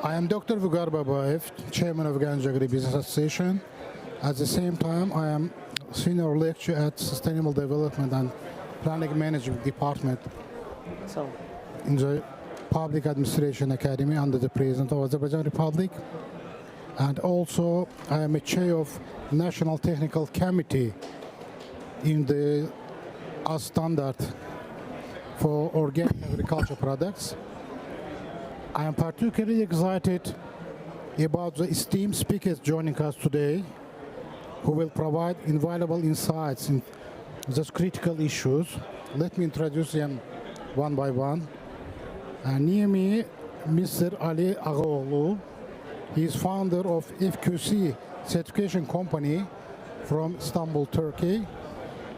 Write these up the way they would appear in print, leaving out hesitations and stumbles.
I am Dr. Vugar Babaev, Chairman of Ganja Agribusiness Association. At the same time, I am Senior Lecturer at Sustainable Development and Planning Management Department in the Public Administration Academy under the President of Azerbaijan Republic. And also, I am a Chair of National Technical Committee in the standard for organic agriculture products. I am particularly excited about the esteemed speakers joining us today, who will provide invaluable insights in these critical issues. Let me introduce them one by one. Near me, Mr. Ali Ağaoğlu. He is founder of FQC certification company from Istanbul, Turkey,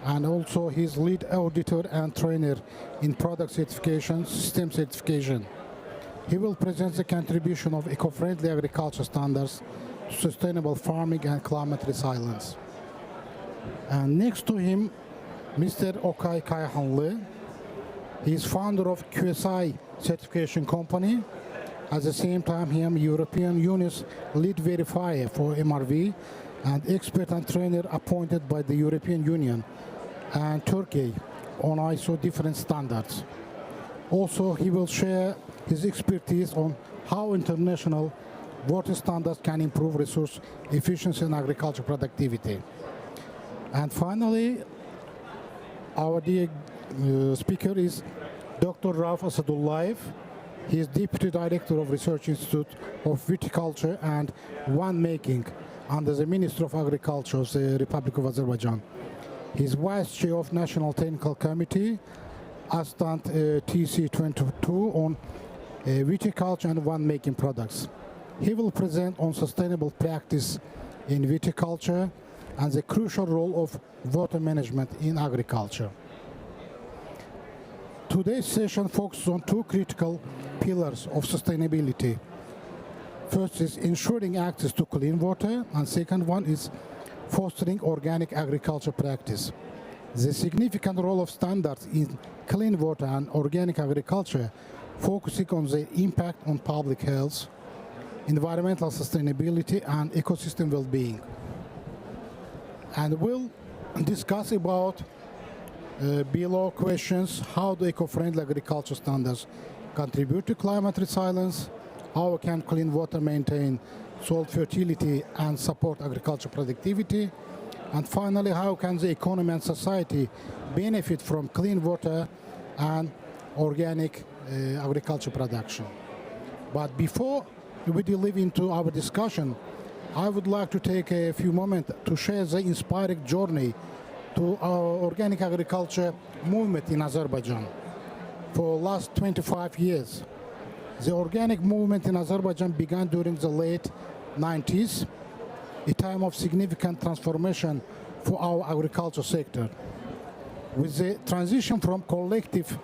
and also he's lead auditor and trainer in product certification, system certification. He will present the contribution of eco-friendly agriculture standards to sustainable farming and climate resilience. And next to him, Mr. Okay Kayhanlı. He is founder of QSI certification company. At the same time, he is European Union's lead verifier for MRV and expert and trainer appointed by the European Union and Turkey on ISO different standards. Also, he will share his expertise on how international water standards can improve resource efficiency and agriculture productivity. And finally, our dear speaker is Dr. Rauf Asadullayev. He is Deputy Director of Research Institute of Viticulture and Winemaking under the Ministry of Agriculture of the Republic of Azerbaijan. He is Vice Chair of National Technical Committee, Assistant TC22 on viticulture and winemaking products. He will present on sustainable practice in viticulture and the crucial role of water management in agriculture. Today's session focuses on two critical pillars of sustainability. First is ensuring access to clean water, and second one is fostering organic agriculture practice. The significant role of standards in clean water and organic agriculture, focusing on the impact on public health, environmental sustainability, and ecosystem well-being. And we'll discuss about below questions: how do eco-friendly agriculture standards contribute to climate resilience? How can clean water maintain soil fertility and support agricultural productivity? And finally, how can the economy and society benefit from clean water and organic agriculture production? But before we delve into our discussion, I would like to take a few moments to share the inspiring journey to our organic agriculture movement in Azerbaijan. For the last 25 years, the organic movement in Azerbaijan began during the late 90s, a time of significant transformation for our agriculture sector. With the transition from collective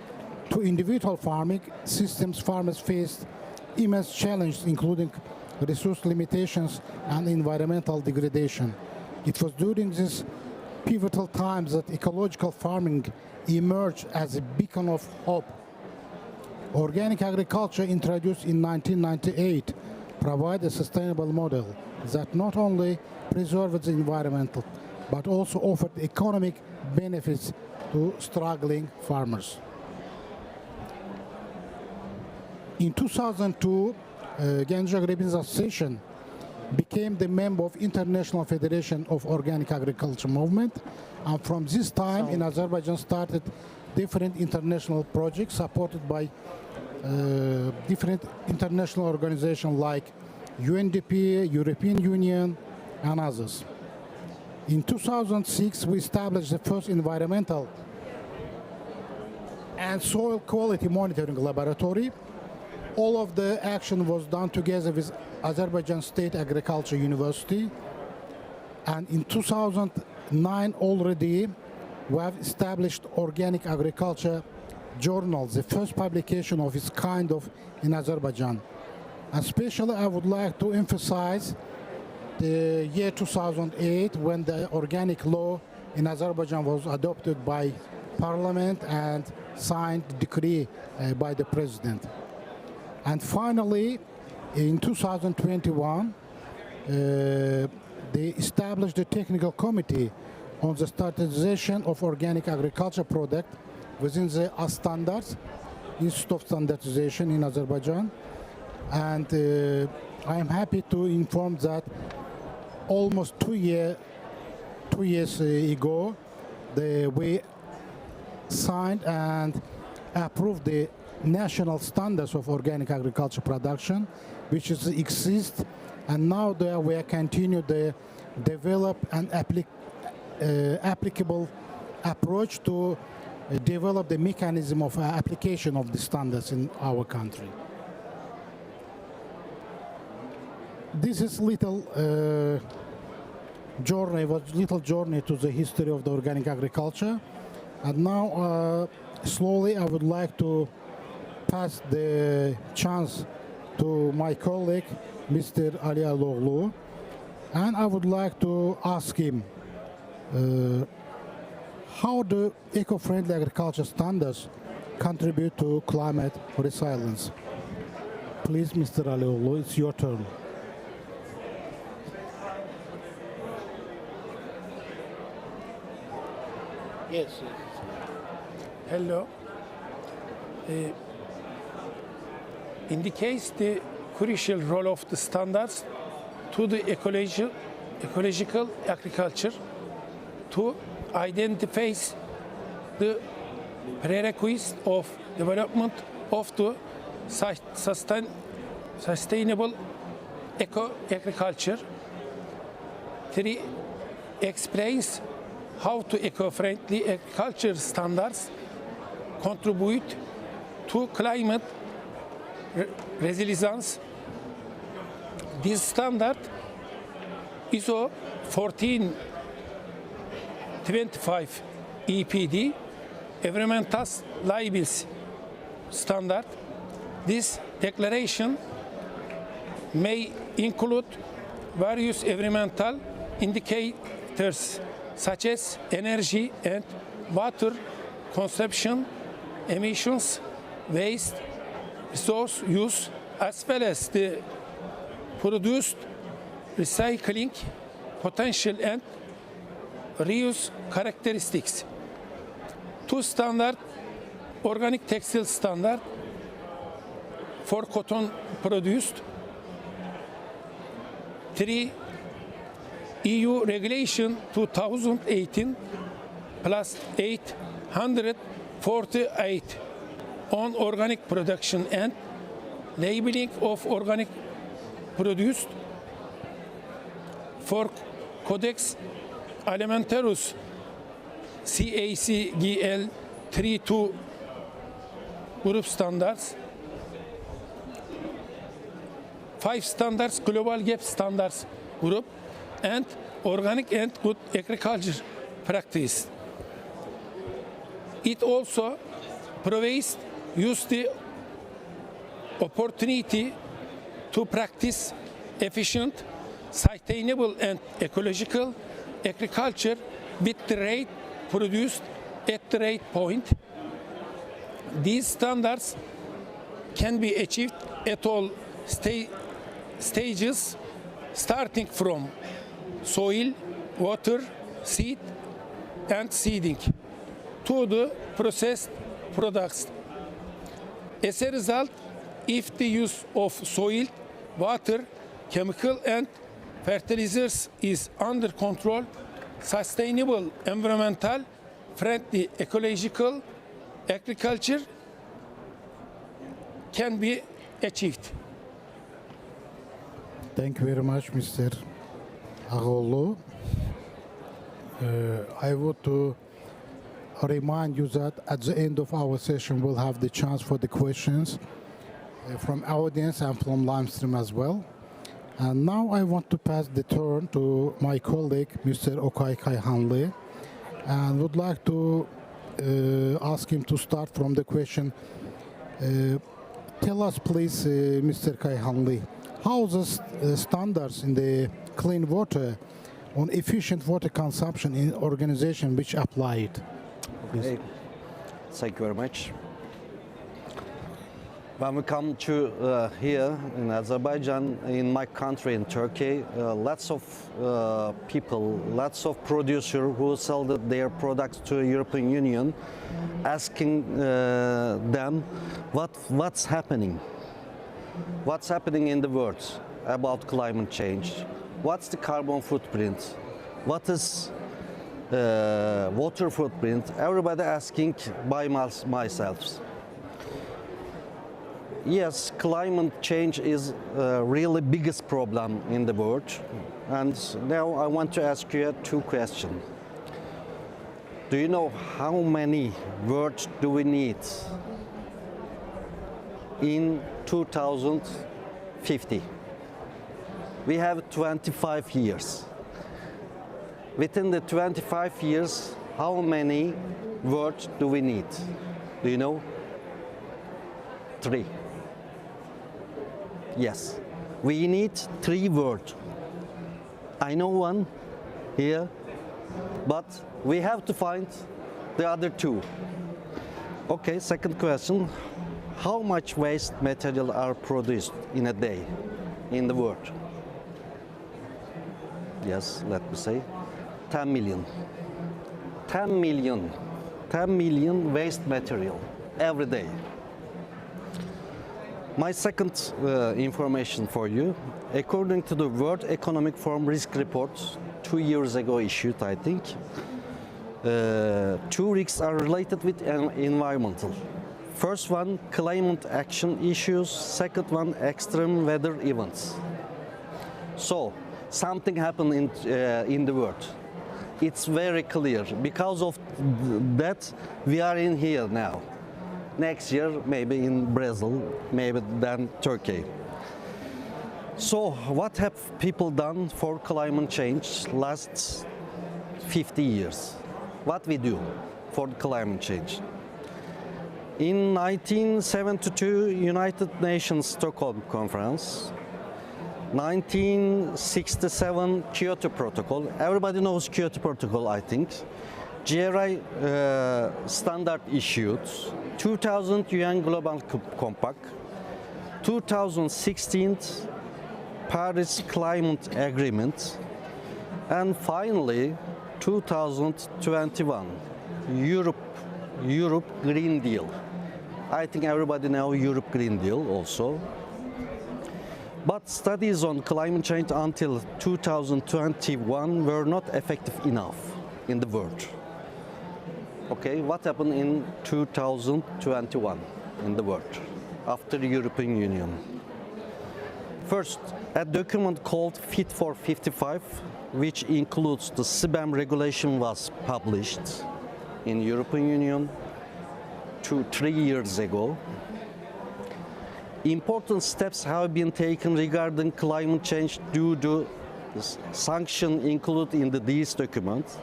to individual farming systems, farmers faced immense challenges, including resource limitations and environmental degradation. It was during this pivotal times that ecological farming emerged as a beacon of hope. Organic agriculture, introduced in 1998, provides a sustainable model that not only preserved the environment but also offered economic benefits to struggling farmers. In 2002, Ganja Agribusiness Association became the member of International Federation of Organic Agriculture Movement, and from this time in Azerbaijan started different international projects supported by different international organizations like UNDP, European Union, and others. In 2006, we established the first environmental and soil quality monitoring laboratory. All of the action was done together with Azerbaijan State Agriculture University. And in 2009 already, we have established Organic Agriculture Journal, the first publication of its kind in Azerbaijan. Especially, I would like to emphasize the year 2008, when the organic law in Azerbaijan was adopted by Parliament and signed decree by the President. And finally, In 2021, they established a technical committee on the standardization of organic agriculture product within the standards, Institute of Standardization in Azerbaijan. And I am happy to inform that almost 2 years ago, we signed and approved the national standards of organic agriculture production, which exist, and now we continue to develop an applicable approach to develop the mechanism of application of the standards in our country. This is little journey to the history of the organic agriculture, and now slowly I would like to pass the chance to my colleague, Mr. Ali Aloglu, and I would like to ask him how do eco-friendly agriculture standards contribute to climate resilience. Please, Mr. Aloglu, it's your turn. Yes. Hello. Indicates the crucial role of the standards to the ecological agriculture to identify the prerequisites of development of the sustainable eco-agriculture. 3. Explains how to eco-friendly agriculture standards contribute to climate resilience. This standard ISO 1425 EPD, environmental liability standard. This declaration may include various environmental indicators such as energy and water consumption, emissions, waste, resource use, as well as the produced recycling potential and reuse characteristics. 2. Standard organic textile standard for cotton produced. 3. EU regulation 2018 plus 848 on organic production and labeling of organic produced. For Codex Alimentarius CACGL 32 group standards. 5 standards global gap standards group and organic and good agriculture practice. It also provides use the opportunity to practice efficient, sustainable and ecological agriculture with the rate produced at the rate point. These standards can be achieved at all stages, starting from soil, water, seed and seeding to the processed products. As a result, if the use of soil, water, chemical and fertilizers is under control, sustainable, environmental, friendly, ecological agriculture can be achieved. Thank you very much, Mr. Ağoğlu. I would remind you that at the end of our session, we'll have the chance for the questions from audience and from live stream as well. And now I want to pass the turn to my colleague, Mr. Okay Kayhanlı, and would like to ask him to start from the question. Tell us, please, Mr. Kayhanlı, how the standards in the clean water on efficient water consumption in organization which apply it? Okay. Thank you very much. When we come to here in Azerbaijan, in my country, in Turkey, lots of people, lots of producers who sell their products to European Union, asking them what's happening in the world about climate change, what's the carbon footprint, what is water footprint. Everybody asking by myself. Yes, climate change is really biggest problem in the world. And now I want to ask you two questions. Do you know how many words do we need in 2050? We have 25 years. Within the 25 years, how many words do we need? Do you know? 3. Yes, we need 3 words. I know one here, but we have to find the other 2. Okay, second question. How much waste material are produced in a day in the world? Yes, let me say 10 million. 10 million. 10 million waste material every day. My second information for you, according to the World Economic Forum Risk Report, 2 years ago issued, I think, 2 risks are related with environmental. First one, climate action issues. Second one, extreme weather events. So, something happened in the world. It's very clear. Because of that, we are in here now. Next year, maybe in Brazil, maybe then Turkey. So, what have people done for climate change last 50 years? What we do for climate change? In 1972, United Nations Stockholm Conference, 1967 Kyoto Protocol. Everybody knows Kyoto Protocol, I think. GRI standard issued, 2000 UN Global Compact, 2016 Paris Climate Agreement, and finally 2021 Europe Green Deal. I think everybody knows Europe Green Deal also. But studies on climate change until 2021 were not effective enough in the world. Okay, what happened in 2021 in the world after the European Union? First, a document called Fit for 55, which includes the CBAM regulation, was published in European Union 3 years ago. Important steps have been taken regarding climate change due to sanctions included in these documents.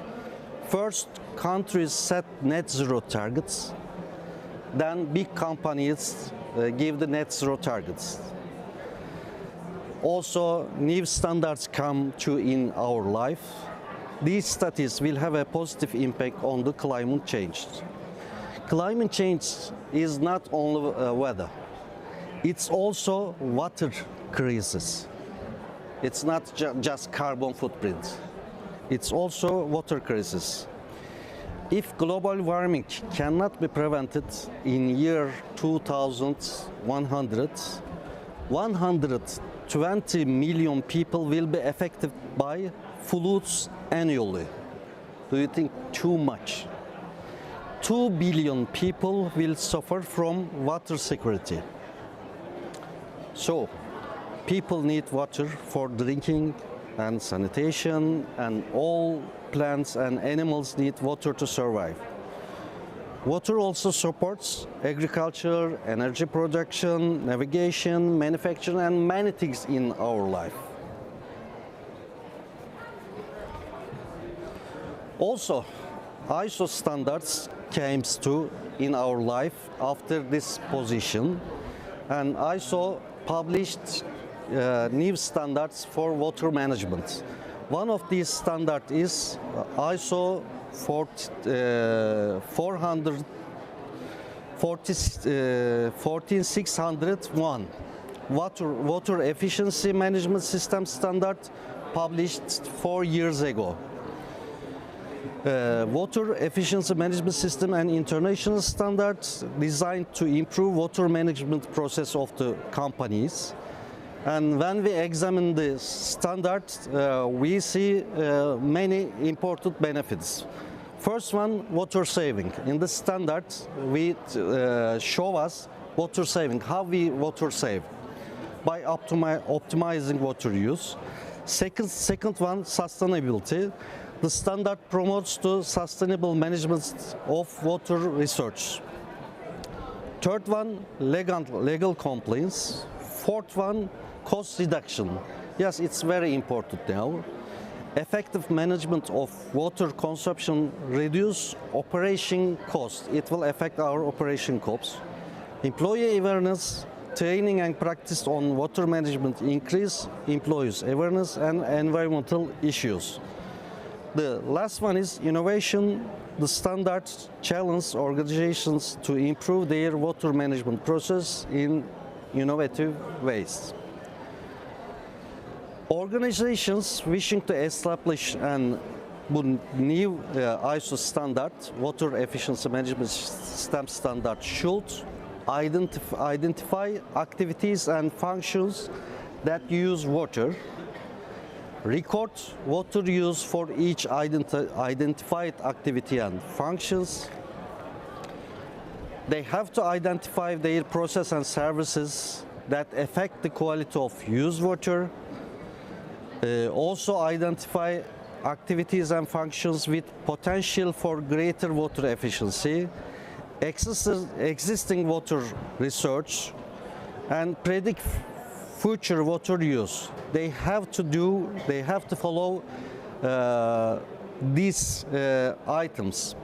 First, countries set net zero targets. Then big companies give the net zero targets. Also, new standards come in our life. These studies will have a positive impact on the climate change. Climate change is not only weather. It's also water crisis. It's not just carbon footprint. It's also water crisis. If global warming cannot be prevented in year 2100, 120 million people will be affected by floods annually. Do you think too much? 2 billion people will suffer from water security. So, people need water for drinking and sanitation, and all plants and animals need water to survive. Water also supports agriculture, energy production, navigation, manufacturing, and many things in our life. Also, ISO standards came in our life after this position, and ISO published new standards for water management. One of these standards is ISO 14601 water efficiency management system standard published 4 years ago. Water efficiency management system and international standards designed to improve water management process of the companies. And when we examine the standards, we see many important benefits. First one, water saving. In the standards, we show us water saving, how we water save by optimizing water use. Second one, sustainability. The standard promotes the sustainable management of water research. Third one, legal compliance. Fourth one, cost reduction. Yes, it's very important now. Effective management of water consumption reduce operation cost. It will affect our operation costs. Employee awareness, training and practice on water management increase employees' awareness and environmental issues. The last one is innovation. The standards challenge organizations to improve their water management process in innovative ways. Organizations wishing to establish an new ISO standard, water efficiency management system standard, should identify activities and functions that use water, record water use for each identified activity and functions. They have to identify their process and services that affect the quality of used water. Also identify activities and functions with potential for greater water efficiency, existing water research, and predict future water use. They have to follow these items.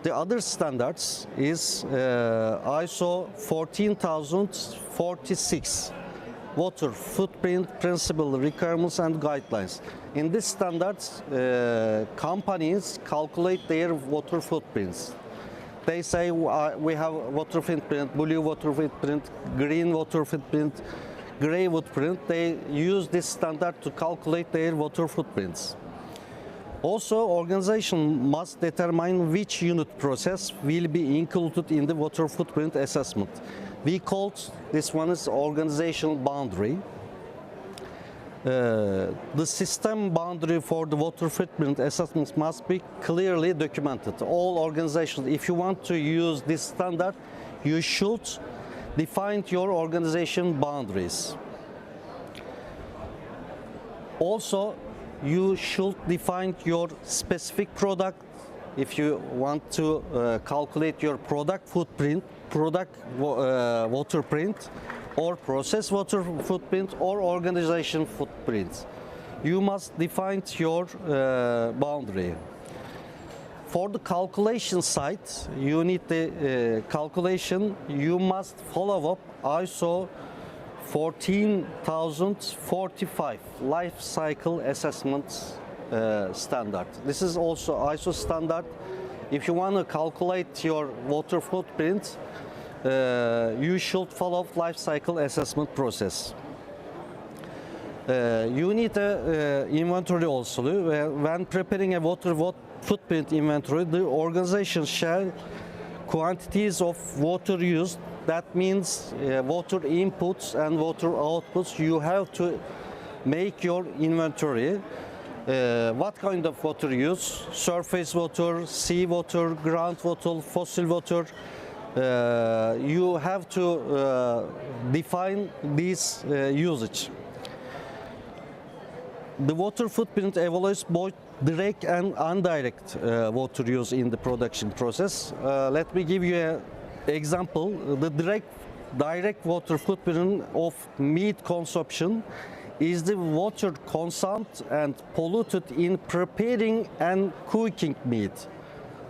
The other standards is ISO 14046, water footprint principle requirements and guidelines. In this standards, companies calculate their water footprints. They say we have water footprint, blue water footprint, green water footprint, gray footprint. They use this standard to calculate their water footprints. Also, organization must determine which unit process will be included in the water footprint assessment. We called this one as organizational boundary. The system boundary for the water footprint assessment must be clearly documented. All organizations, if you want to use this standard, you should define your organization boundaries. Also, you should define your specific product. If you want to calculate your product footprint, water print, or process water footprint, or organization footprint, you must define your boundary. For the calculation side, you need the calculation. You must follow up ISO 14045 life cycle assessment standard. This is also ISO standard. If you want to calculate your water footprint, you should follow life cycle assessment process. You need an inventory also. When preparing a water footprint inventory, the organization share quantities of water used. That means water inputs and water outputs. You have to make your inventory. What kind of water use? Surface water, sea water, groundwater, fossil water. You have to define this usage. The water footprint evaluates both direct and indirect water use in the production process. Let me give you an example. The direct water footprint of meat consumption is the water consumed and polluted in preparing and cooking meat.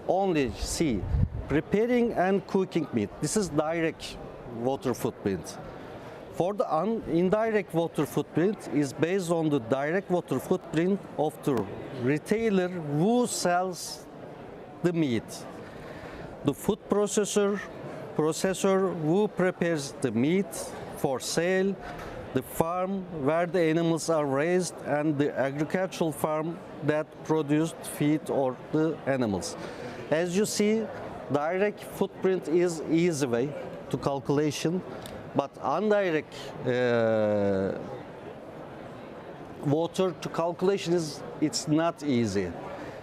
Only see, preparing and cooking meat. This is direct water footprint. For the indirect water footprint is based on the direct water footprint of the retailer who sells the meat. The food processor, processor who prepares the meat for sale, the farm where the animals are raised, and the agricultural farm that produced feed or the animals. As you see, direct footprint is easy way to calculation, but indirect water to calculation it's not easy.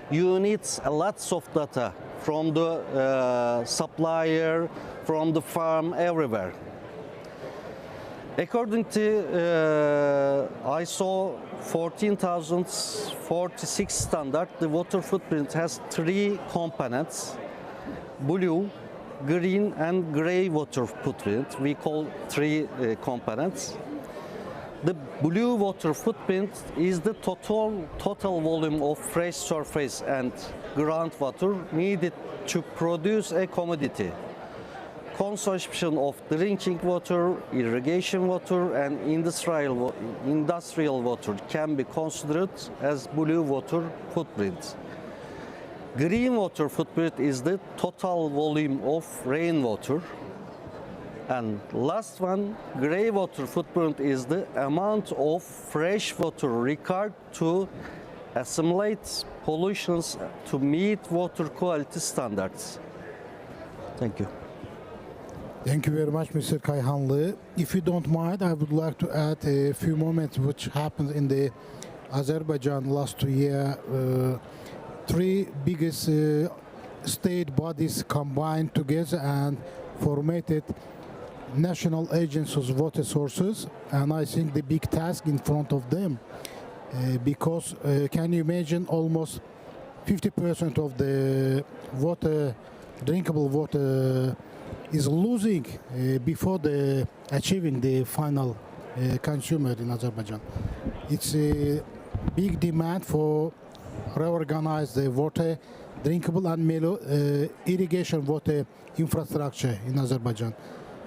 You need a lots of data from the supplier, from the farm, everywhere. According to ISO 14046 standard, the water footprint has 3 components: blue, green, and gray water footprint. We call 3 components. The blue water footprint is the total volume of fresh surface and groundwater needed to produce a commodity. Consumption of drinking water, irrigation water, and industrial water can be considered as blue water footprint. Green water footprint is the total volume of rainwater. And last one, gray water footprint is the amount of fresh water required to assimilate pollutions to meet water quality standards. Thank you. Thank you very much, Mr. Kayhanlı. If you don't mind, I would like to add a few moments which happened in the Azerbaijan last year. 3 biggest state bodies combined together and formatted national agencies of water sources, and I think the big task in front of them, because can you imagine almost 50% of the water, drinkable water, is losing before achieving the final consumer in Azerbaijan. It's a big demand for reorganize the water, drinkable and irrigation water infrastructure in Azerbaijan.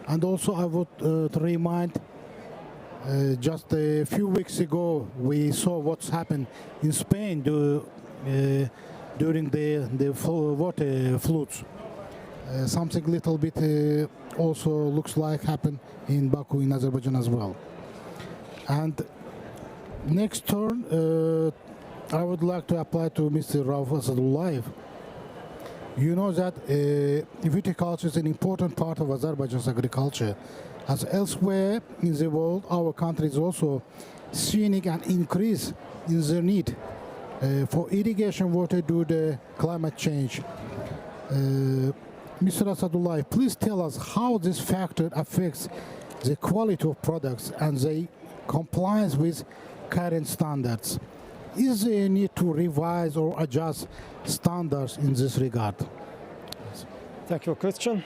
And also I would remind, just a few weeks ago we saw what's happened in Spain during the water floods. Something little bit also looks like happened in Baku in Azerbaijan as well. And next turn, I would like to apply to Mr. Rauf Asadullayev. You know that viticulture is an important part of Azerbaijan's agriculture. As elsewhere in the world, our country is also seeing an increase in the need for irrigation water due to the climate change. Mr. Asadullayev, please tell us how this factor affects the quality of products and the compliance with current standards. Is there a need to revise or adjust standards in this regard? Thank you, Christian.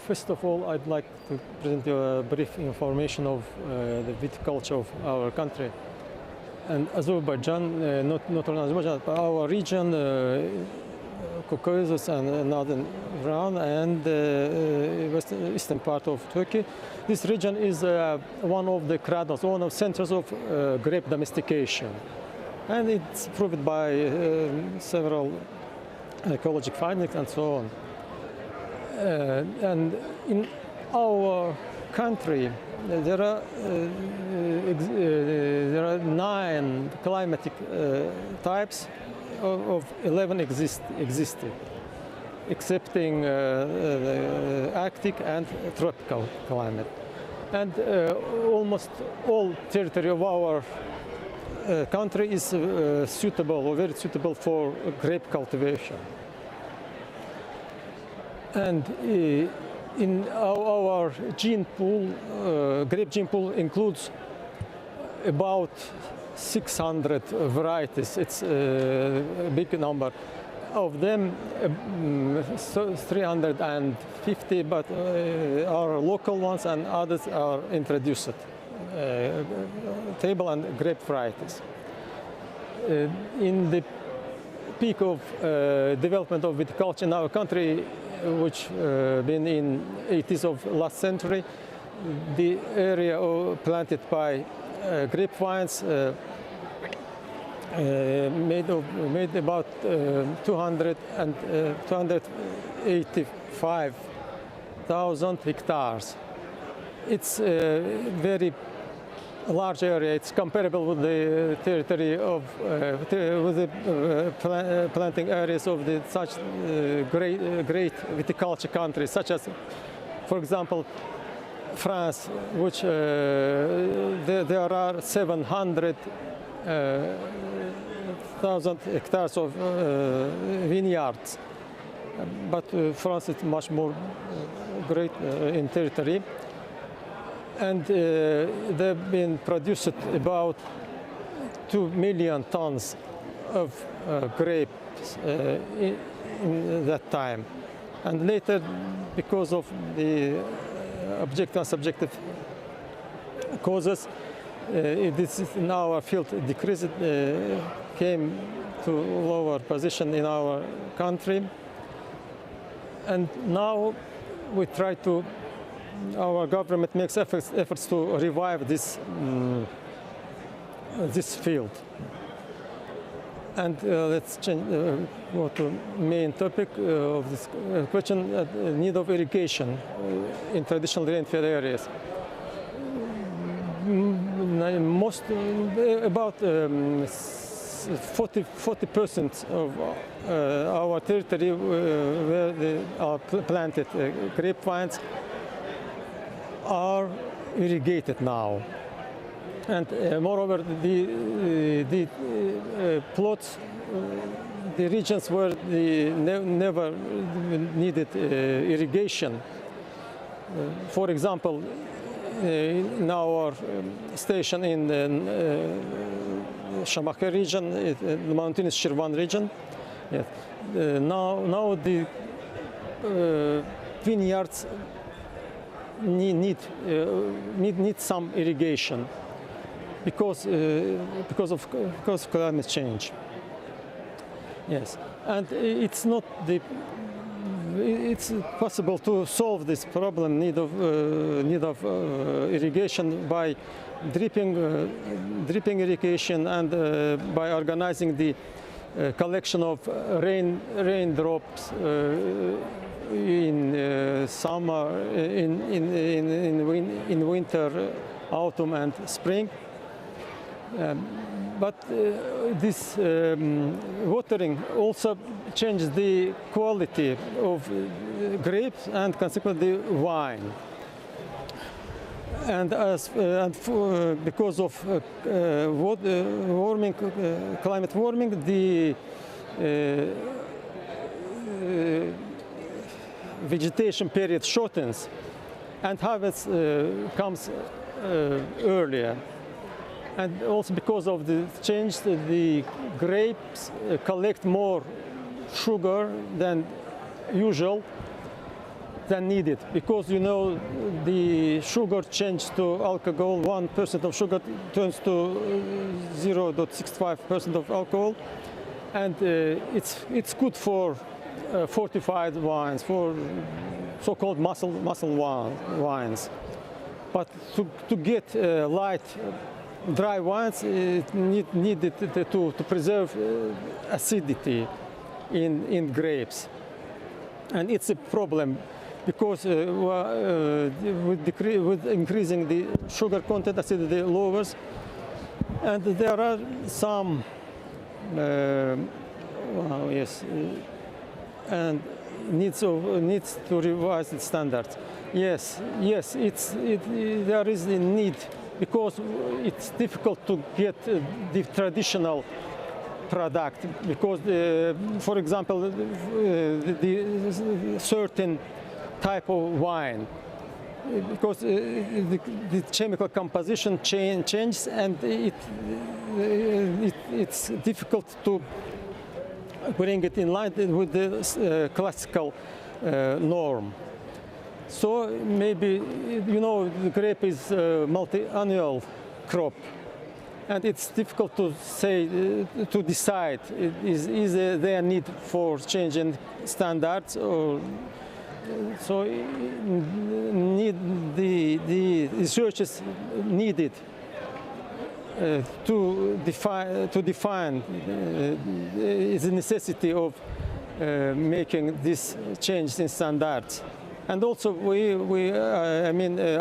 First of all, I'd like to present you a brief information of the viticulture of our country. And Azerbaijan, not only Azerbaijan, but our region, Caucasus and northern Iran and eastern part of Turkey. This region is one of the cradles, one of the centers of grape domestication. And it's proved by several ecological findings and so on. And in our country, there are 9 climatic types of 11 existed, excepting the Arctic and tropical climate. And almost all territory of our country is suitable or very suitable for grape cultivation. And in our gene pool, grape gene pool includes about 600 varieties. It's a big number. Of them, 350, but are local ones, and others are introduced. Table and grape varieties. In the peak of development of viticulture in our country, which been in 80s of last century, the area planted by grapevines made about 285,000 hectares. It's a very large area. It's comparable with the territory of with the planting areas of the such great viticulture countries, such as, for example, France, which there are 700,000 hectares of vineyards, but France is much more great in territory. And they've been produced about 2 million tons of grapes in that time. And later, because of the objective and subjective causes, this is in our field decreased, came to lower position in our country. And now we try to, our government makes efforts to revive this this field. And let's change, go to main topic of this question: need of irrigation in traditional rainfed areas. Most, about 40% of our territory where they are planted grapevines are irrigated now. And moreover, the plots, the regions where they never needed irrigation. For example, in our station in the Shamakhe region, the mountainous Shirvan region, yes. Now the vineyards need some irrigation because of climate change. Yes, and it's possible to solve this problem need of irrigation by dripping irrigation and by organizing the collection of raindrops in summer, in winter, autumn, and spring. But this watering also changes the quality of grapes and consequently wine. And because of climate warming, the vegetation period shortens and harvest comes earlier. And also because of the change, the grapes collect more sugar than usual, than needed. Because the sugar changes to alcohol, 1% of sugar turns to 0.65% of alcohol. And it's good for fortified wines, for so-called muscle wines. But to get light, dry wines needed to preserve acidity in grapes. And it's a problem because with increasing the sugar content, acidity lowers. And there are some, and needs to revise the standards. Yes, there is a need because it's difficult to get the traditional product because, for example, the certain type of wine, because the chemical composition changes and it's difficult to bring it in line with the classical norm. So maybe, the grape is a multi-annual crop, and it's difficult to say, to decide, is there a need for changing standards, or so the research is needed define the necessity of making this change in standards. And also,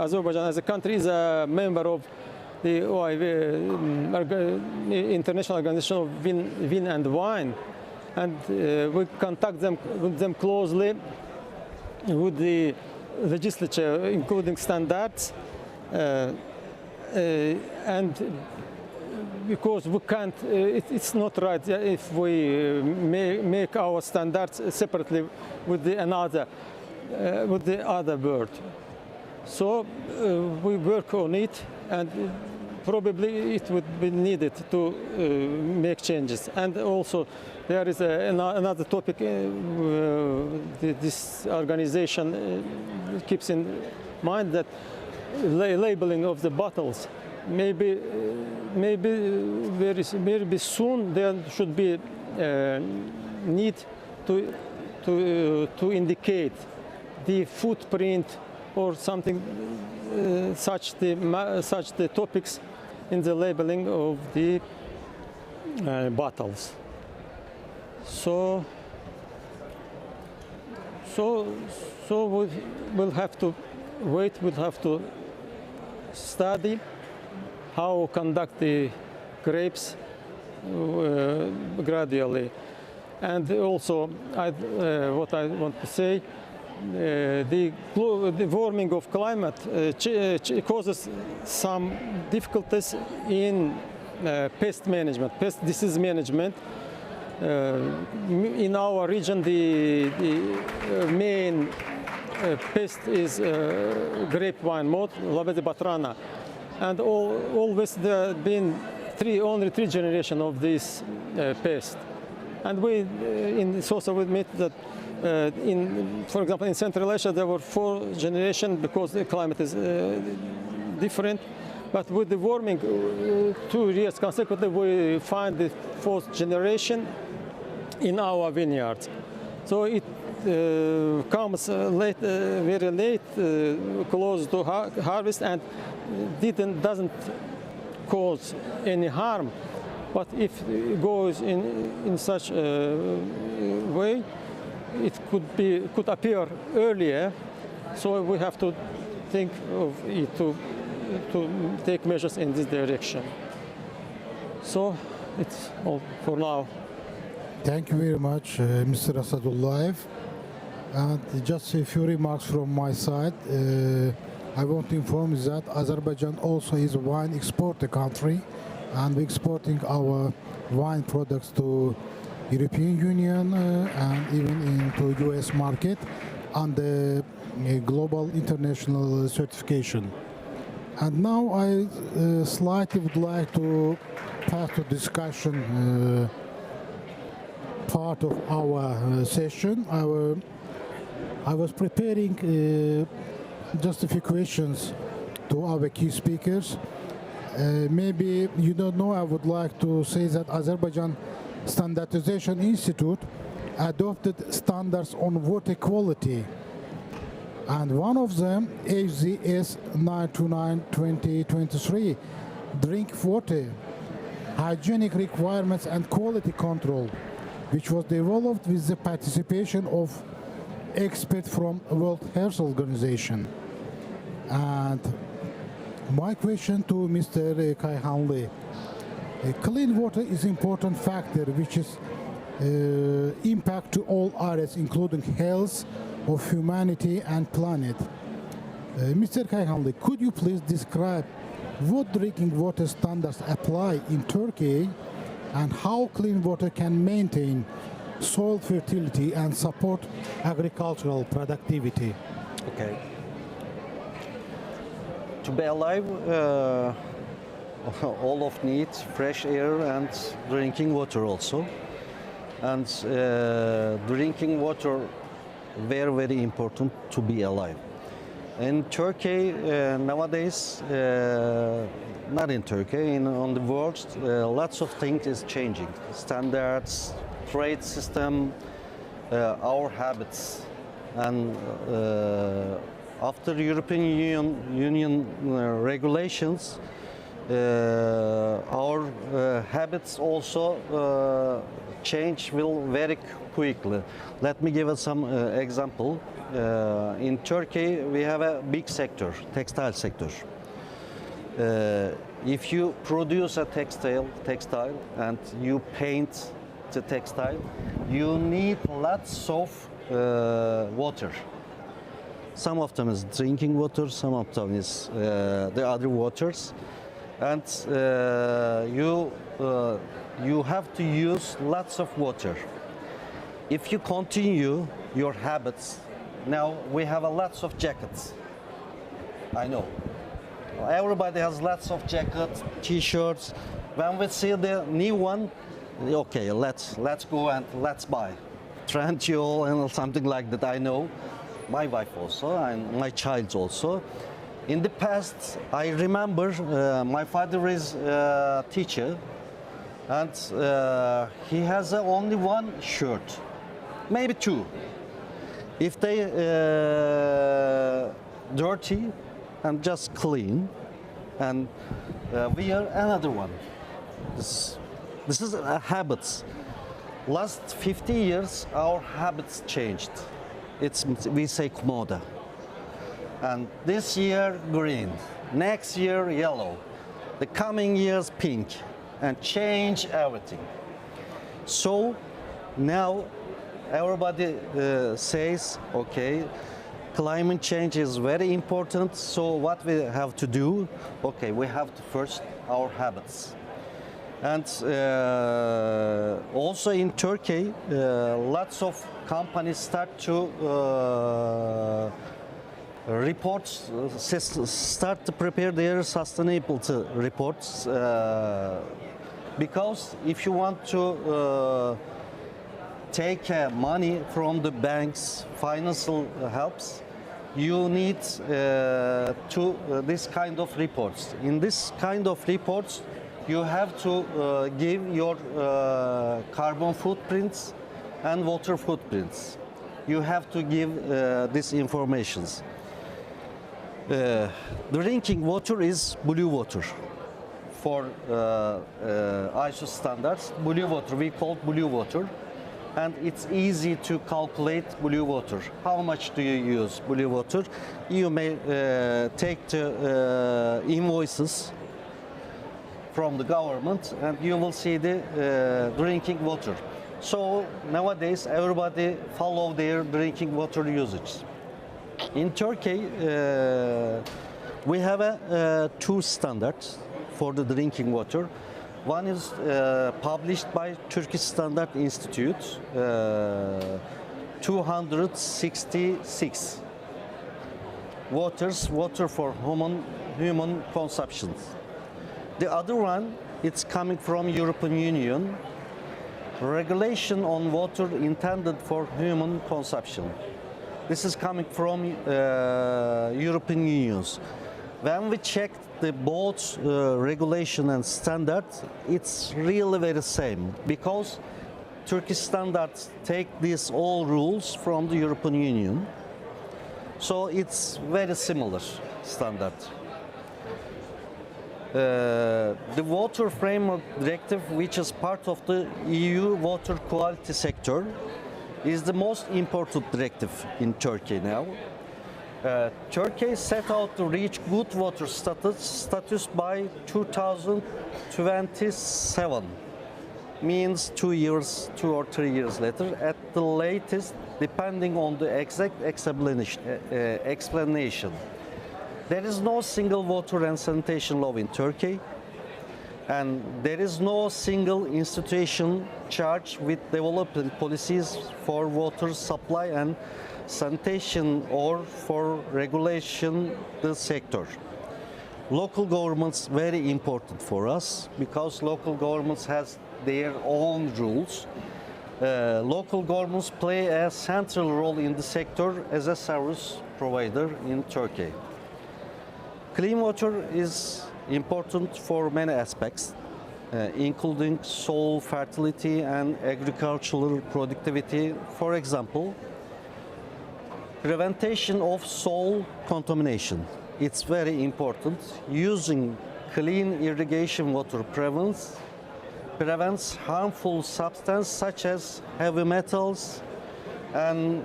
Azerbaijan as a country is a member of the International Organization of Vin and Wine, and we contact with them closely with the legislature, including standards, and because we can't, it's not right if we make our standards separately with the other world. So we work on it, and probably it would be needed to make changes. And also there is another topic this organization keeps in mind, that labeling of the bottles. Maybe very soon there should be need to indicate the footprint or something such the topics in the labeling of the bottles. So we'll have to wait. We'll have to study how conduct the grapes gradually. And also, what I want to say, the warming of climate causes some difficulties in pest management, pest disease management. In our region, the main pest is grapevine moth, Labedi batrana, and always there have been only three generations of this pest. And we also admit that for example, in Central Asia there were 4 generations because the climate is different. But with the warming 2 years consecutively, we find the 4th generation in our vineyards. So it comes late, very late, close to harvest, and doesn't cause any harm. But if it goes in such a way, it could appear earlier. So we have to think of it to take measures in this direction. So it's all for now. Thank you very much, Mr. Asadullayev. And just a few remarks from my side. I want to inform you that Azerbaijan also is a wine exporter country, and we're exporting our wine products to European Union and even into US market under global international certification. And now I slightly would like to pass to discussion part of our session. I was preparing just a few questions to our key speakers. Maybe you don't know, I would like to say that Azerbaijan Standardization Institute adopted standards on water quality. And one of them, HZS 929-2023, drink water, hygienic requirements and quality control, which was developed with the participation of experts from World Health Organization. And my question to Mr. Kayhanlı, clean water is an important factor which is impact to all areas, including health of humanity and planet. Mr. Kayhanlı, could you please describe what drinking water standards apply in Turkey and how clean water can maintain soil fertility and support agricultural productivity? Okay. To be alive, all of need fresh air and drinking water also. And drinking water very important to be alive. In Turkey nowadays, not in Turkey, on the world, lots of things is changing. Standards, trade system, our habits, and after European Union regulations, our habits also change will very quickly. Let me give us some example. In Turkey, we have a big sector, textile sector. If you produce a textile and you paint the textile, you need lots of water. Some of them is drinking water, some of them is the other waters, and you have to use lots of water. If you continue your habits, now we have a lots of jackets. I know. Everybody has lots of jackets, t-shirts. When we see the new one, okay, let's go and let's buy. Trendyol and something like that. I know. My wife also and my child also. In the past, I remember my father is a teacher, and he has only one shirt, maybe two. If they dirty and just clean, and wear another one. This is a habits. Last 50 years, our habits changed. We say moda. And this year green, next year yellow, the coming years pink, and change everything. So now everybody says, okay, climate change is very important, so what we have to do? Okay, we have to first our habits. And also in Turkey, lots of companies start to start to prepare their sustainability reports, because if you want to take money from the banks, financial helps, you need this kind of reports. In this kind of reports, you have to give your carbon footprints and water footprints. You have to give these informations. Drinking water is blue water. For ISO standards, blue water, we call blue water. And it's easy to calculate blue water. How much do you use blue water? You may take the invoices from the government, and you will see the drinking water. So nowadays everybody follow their drinking water usage. In Turkey, we have two standards for the drinking water. One is published by Turkish Standard Institute, 266 water for human consumption. The other one, it's coming from European Union, regulation on water intended for human consumption. This is coming from European Union. When we checked the both regulation and standard, it's really very same, because Turkish standards take these all rules from the European Union. So it's very similar standard. The Water Framework Directive, which is part of the EU water quality sector, is the most important directive in Turkey now. Turkey set out to reach good water status by 2027, means 2 or 3 years later, at the latest, depending on the exact explanation. There is no single water and sanitation law in Turkey, and there is no single institution charged with developing policies for water supply and sanitation or for regulation the sector. Local governments very important for us, because local governments has their own rules. Local governments play a central role in the sector as a service provider in Turkey. Clean water is important for many aspects, including soil fertility and agricultural productivity. For example, prevention of soil contamination. It's very important. Using clean irrigation water prevents harmful substances such as heavy metals and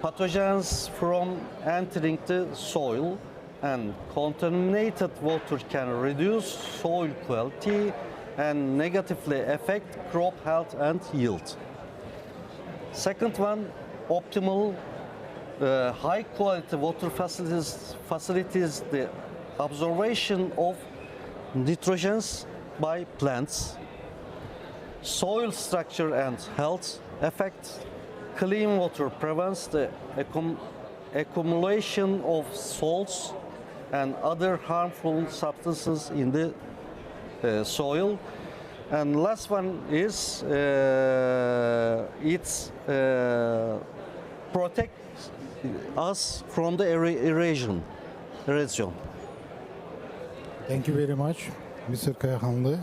pathogens from entering the soil, and contaminated water can reduce soil quality and negatively affect crop health and yield. Second one, optimal high quality water facilities the absorption of nitrogens by plants, soil structure and health effects. Clean water prevents the accumulation of salts and other harmful substances in the soil. And last one is it protects us from the erosion. Thank you very much, Mr. Kayahanlı.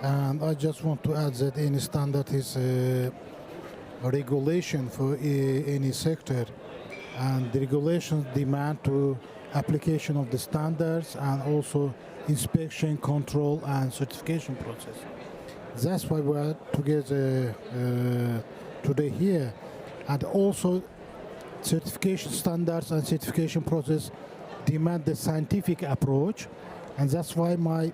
And I just want to add that any standard is a regulation for any sector, and the regulations demand to application of the standards and also inspection, control, and certification process. That's why we are together today here. And also certification standards and certification process demand the scientific approach. And that's why my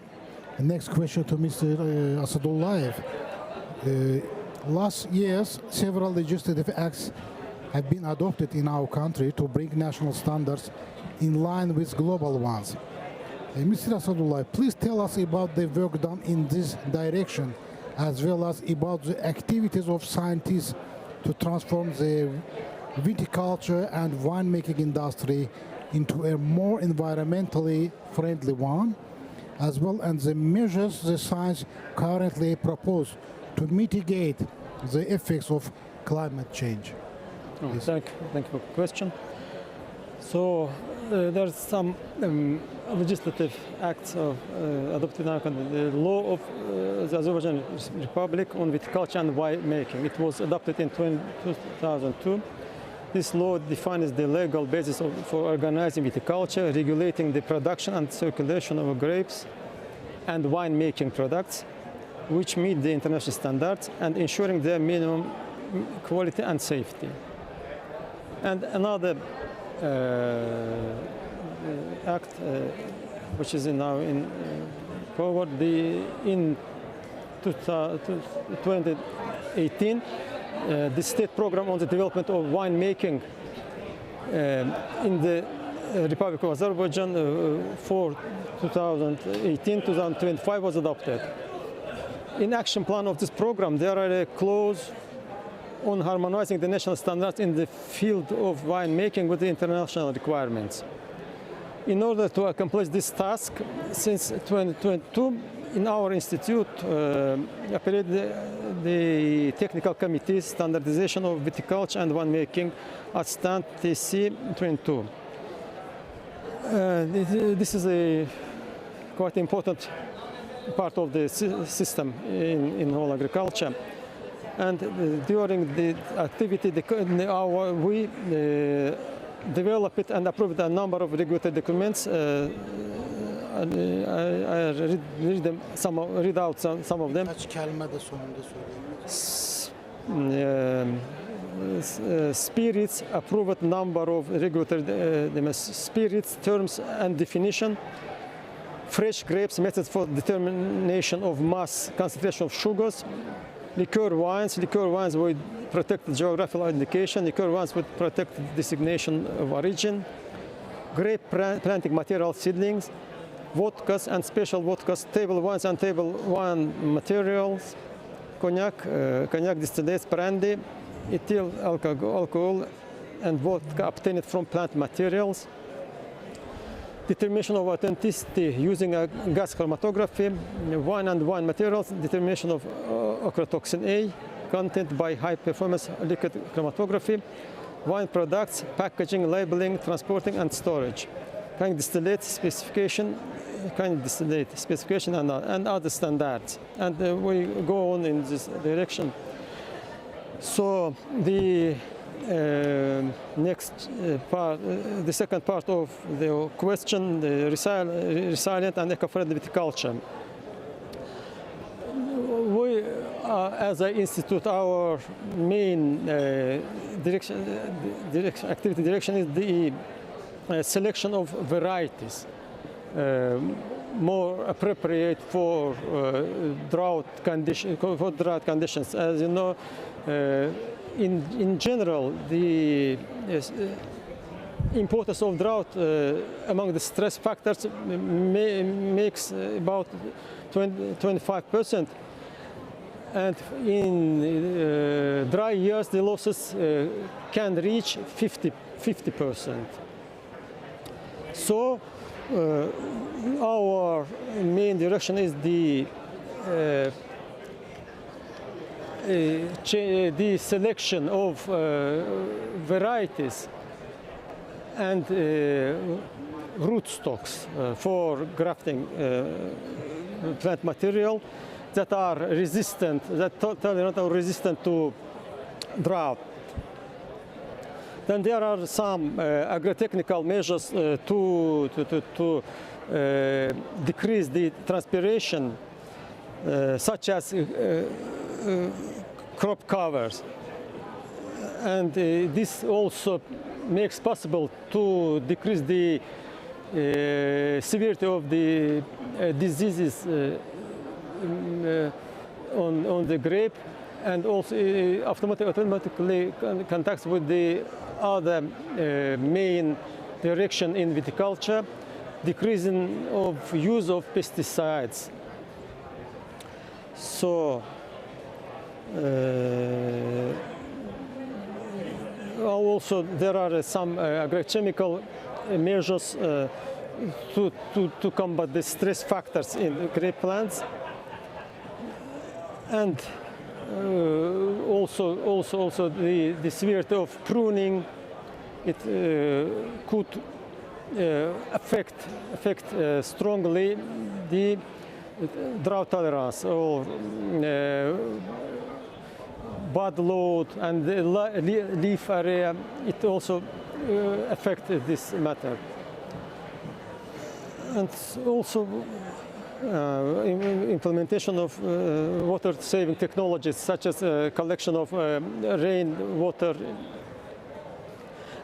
next question to Mr. Asadullayev. Last years, several legislative acts have been adopted in our country to bring national standards in line with global ones. Mr. Asadullayev, please tell us about the work done in this direction, as well as about the activities of scientists to transform the viticulture and winemaking industry into a more environmentally friendly one, as well as the measures the science currently propose to mitigate the effects of climate change. Thank you for the question. So there's some legislative acts adopted in our country. The law of the Azerbaijan Republic on viticulture and winemaking. It was adopted in 2002. This law defines the legal basis for organizing viticulture, regulating the production and circulation of grapes and winemaking products, which meet the international standards, and ensuring their minimum quality and safety. And another act, which is now in forward, in 2018, the state program on the development of winemaking in the Republic of Azerbaijan for 2018-2025 was adopted. In action plan of this program, there are a clause on harmonizing the national standards in the field of winemaking with the international requirements. In order to accomplish this task, since 2022, in our institute, operated the technical committee standardization of viticulture and winemaking at stand TC22. This is a quite important part of the system in whole agriculture. And during the activity, we developed and approved a number of regulatory documents. I read out some of them. Spirits, approved number of regulatory spirits, terms and definition. Fresh grapes, methods for determination of mass concentration of sugars. Liqueur wines with protected geographical indication. Liqueur wines with protected designation of origin. Grape planting material seedlings. Vodkas and special vodkas, table wines and table wine materials. Cognac distillates, brandy, ethyl alcohol, and vodka obtained from plant materials. Determination of authenticity using a gas chromatography, wine and wine materials, determination of ochratoxin A, content by high-performance liquid chromatography, wine products, packaging, labeling, transporting, and storage. Kind distillate specification, and other standards. And we go on in this direction. So the next part, the second part of the question, the resilient and eco-friendly viticulture. We, as an institute, our main activity direction is the selection of varieties more appropriate for drought conditions. As you know, in general, the importance of drought among the stress factors makes about 25%. And in dry years, the losses can reach 50%. So our main direction is the selection of varieties and rootstocks for grafting plant material that are resistant, tolerant or resistant to drought. Then there are some agro-technical measures to decrease the transpiration, such as crop covers. And this also makes possible to decrease the severity of the diseases on the grape, and also automatically contacts with the other main direction in viticulture, decreasing of use of pesticides. So also there are some agrochemical measures to combat the stress factors in grape plants, and also the severity of pruning. It could affect strongly the drought tolerance or bud load and the leaf area. It also affects this matter. And also implementation of water-saving technologies, such as collection of rainwater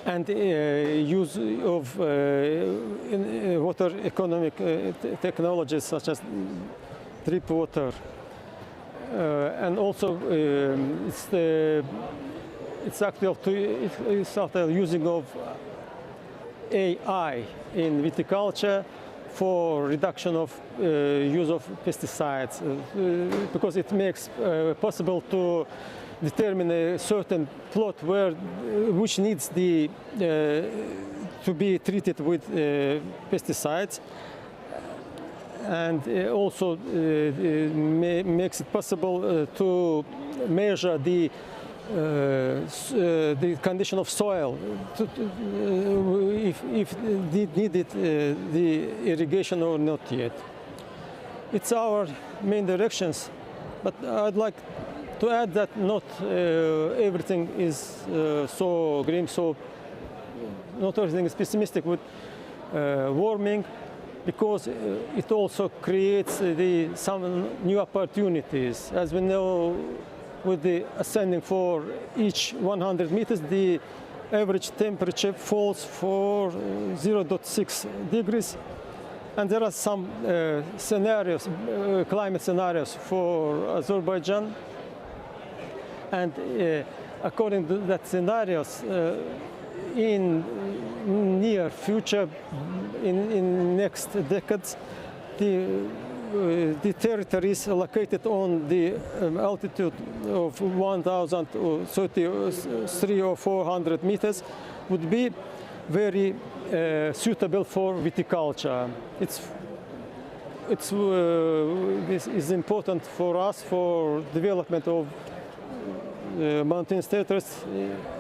and use of water economic technologies, such as drip water. And also it's actually using of AI in viticulture for reduction of use of pesticides, because it makes possible to determine a certain plot which needs to be treated with pesticides, and also makes it possible to measure the condition of soil, if it needed the irrigation or not yet. It's our main directions, but I'd like to add that not everything is so grim, so not everything is pessimistic with warming, because it also creates some new opportunities. As we know, with the ascending for each 100 meters, the average temperature falls for 0.6 degrees. And there are some scenarios, climate scenarios for Azerbaijan. And according to that scenarios, in near future, in next decades, the territories located on the altitude of 1,033 or 400 meters would be very suitable for viticulture. This is important for us for development of mountainous territories,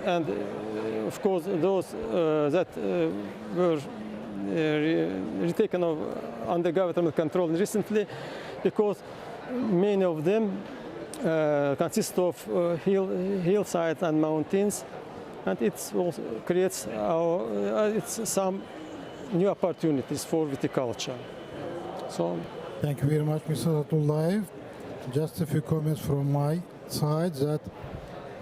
and of course those that were retaken under government control recently, because many of them consist of hillsides and mountains, and it also creates it's some new opportunities for viticulture. So, Thank you very much, Mr. Atullah. Just a few comments from my side that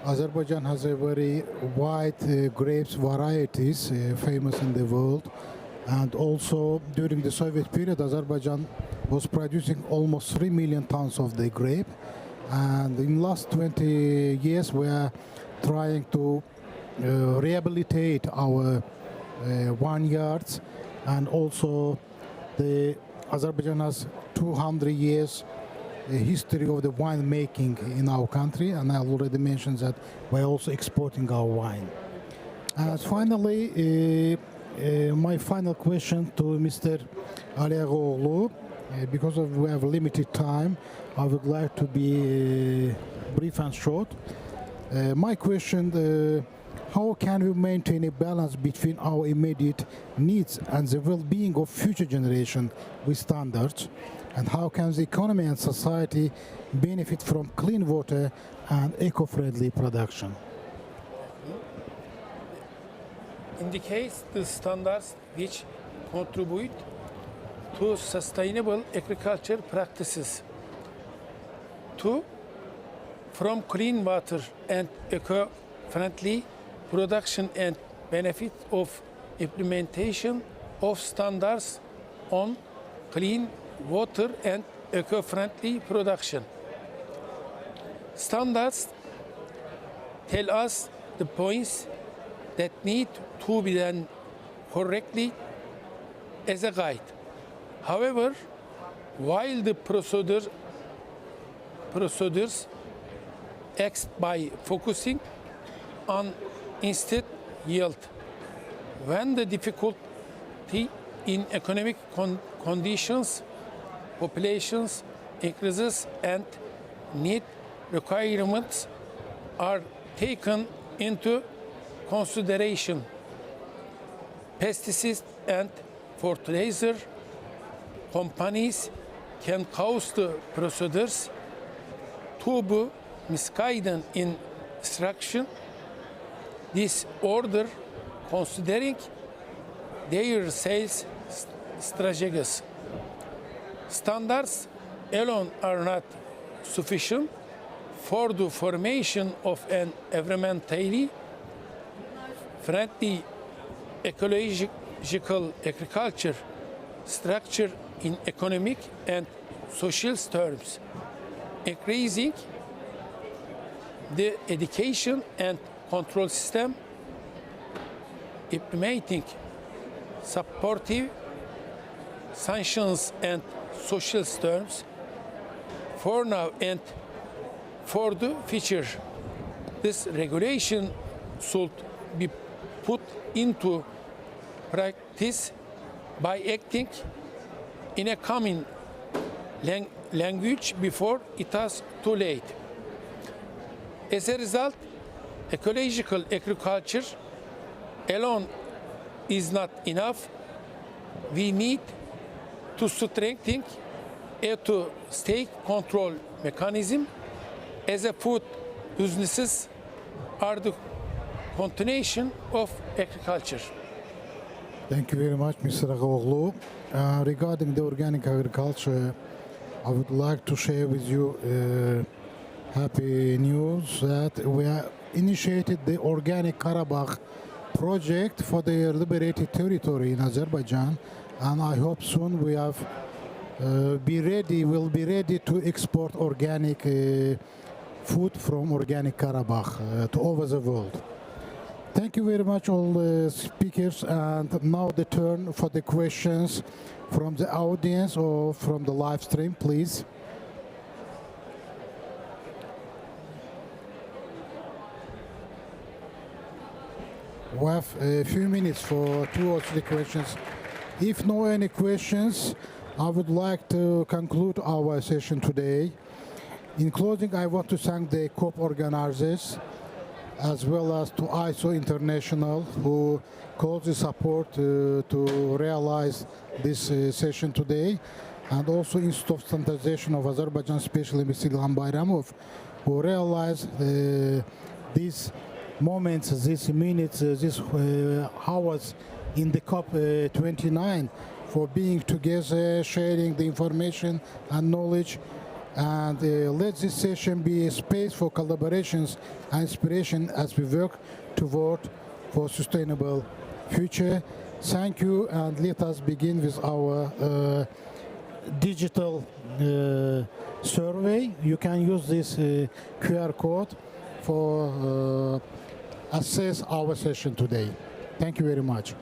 Azerbaijan has a very wide grapes varieties famous in the world, and also during the Soviet period Azerbaijan was producing almost 3 million tons of the grape, and in last 20 years we are trying to rehabilitate our vineyards, and also the Azerbaijan has 200 years history of the wine making in our country, and I already mentioned that we're also exporting our wine. And finally, my final question to Mr. Aliagoğlu, because we have limited time, I would like to be brief and short. My question, how can we maintain a balance between our immediate needs and the well-being of future generation with standards? And how can the economy and society benefit from clean water and eco-friendly production? Indicates the standards which contribute to sustainable agriculture practices, from clean water and eco-friendly production, and benefit of implementation of standards on clean water and eco-friendly production. Standards tell us the points that need to be done correctly as a guide. However, while the procedures act by focusing on instead yield, when the difficulty in economic conditions, populations increases, and need requirements are taken into consideration, pesticides and fertilizer companies can cause the procedures to be misguided in instruction. This order, considering their sales strategies. Standards alone are not sufficient for the formation of an environmentally friendly ecological agriculture structure in economic and social terms, increasing the education and control system, implementing supportive sanctions and social terms for now and for the future. This regulation should be put into practice by acting in a common language before it is too late. As a result, ecological agriculture alone is not enough. We need to strengthen a state control mechanism, as a food businesses are the continuation of agriculture. Thank you very much, Mr. Ağaoğlu. Regarding the organic agriculture, I would like to share with you happy news that we have initiated the Organic Karabakh project for the liberated territory in Azerbaijan, and I hope soon we have will be ready to export organic food from Organic Karabakh to over the world. Thank you very much, all the speakers, and now the turn for the questions from the audience or from the live stream, please. We have a few minutes for 2 or 3 questions. If no any questions, I would like to conclude our session today. In closing, I want to thank the COP organizers as well as to ISO International, who caused the support to realize this session today, and also Institute of Standardization of Azerbaijan, especially Mr. İlhan Bayramov, who realized this moments, these minutes, these hours in the COP29 for being together, sharing the information and knowledge. And let this session be a space for collaborations and inspiration as we work toward for sustainable future. Thank you, and let us begin with our digital survey. You can use this QR code for access our session today. Thank you very much.